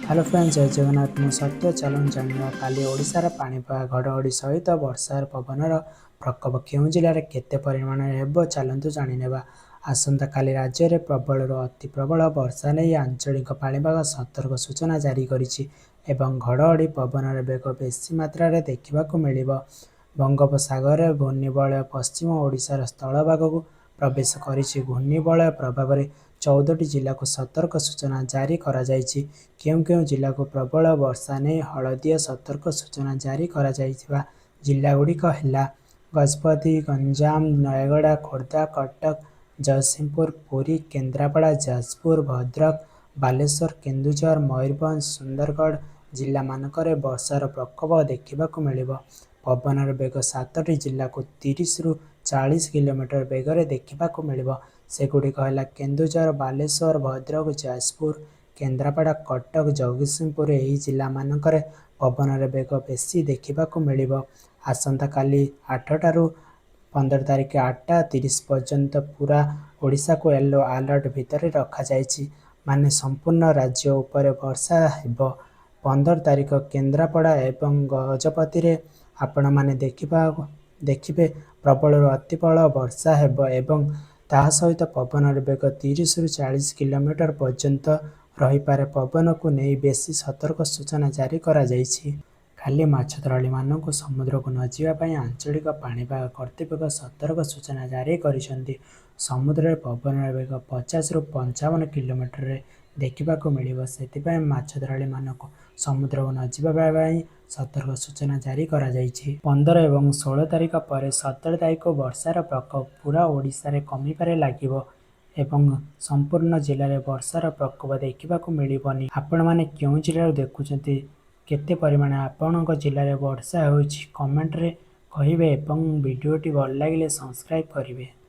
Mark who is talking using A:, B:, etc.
A: Hello friends, जय जगन्नाथ। मु सत्य चलन जानिबा काली ओडिशार पाणीपाग घड़घड़ी सहित वर्षार पवनर प्रकोप केउं जिले में केते परिमाण हेबो चलंतु जानिनेबा। आसंता काली राज्य में प्रबल अति प्रबल वर्षा नहीं आंचलिक पाणीपाग सतर्क सूचना जारी करिछि एवं घड़घड़ी पवनर बेग बेसी मात्रा रे देखिबाकु मिलिबो। बंगोपसागर में घूर्णिबलय पश्चिम ओडिशार स्थलभाग को प्रवेश करिछि। घूर्णिबलय प्रभाव में 14टी जिला को सतर्क सूचना जारी करा जायछि। केउं केउं जिला को प्रबल वर्षा नहीं हलदिया सतर्क सूचना जारी करा जायथिबा जिला गुड़िक हेला गजपति, गंजाम, नयगड़ा, खोर्धा, कटक, जगतसिंहपुर, पुरी, केन्द्रापड़ा, जाजपुर, भद्रक, बालेश्वर, केन्दुझर, मयूरभंज, सुंदरगढ़ जिला मानकरे वर्षार प्रकोप देखिबाकु मिलिबो। पवनर बेग 7टी जिला को 30 रु 40 किलोमीटर बेगरे देखिबाकु मिलिबो। सेगुड़िक हेला केन्दुझर, बालेश्वर, भद्रक, जाजपुर, केन्द्रापड़ा, कटक, जगतसिंहपुर एही जिला मानकरे पवनर बेग बेसी देखिबाकु मिलिबो। आसंता काली 8 15 तारिख 8:30 पर्यंत पूरा ओडिशा को येलो अलर्ट भितर रखा जायछि। माने संपूर्ण राज्य उपरे वर्षा हेबो। 15 तारिख केन्द्रापड़ा एवं गजपति रे आपण माने देखिबे प्रबल अति प्रबल वर्षा हेबो एवं ताहा सहित पवनर बेग 30 रु 40 किलोमीटर पर्यंत रहीपारे। पवन को नहीं बेसी सतर्क सूचना जारी करा जायछि। खाली माछ धराली मानक समुद्र को न जावाई आंचलिक पाणीपाग कर्तृपक्ष सतर्क सूचना जारी करिसेंति। समुद्र में पवनर बेग 50 रु 55 किलोमीटर रे देखिबाकु मिलिबो। सेतिपय माछ धराली मानक समुद्र को न जावाई सतर्क सूचना जारी करा जायछि। 15 एवं 16 तारिख पर 17 तारिख वर्षार प्रकोप पूरा ओडिशा रे कमी पारे लागिबो एवं संपूर्ण जिले में वर्षार प्रकोप देखिबाकु मिलिबनी। आपण माने केउं जिल्ला देखुचंती, केते परिमाण आपणक जिले में वर्षा होइछि कमेंट रे कहिबे एवं वीडियोटी भल लागिले सब्सक्राइब करिवे।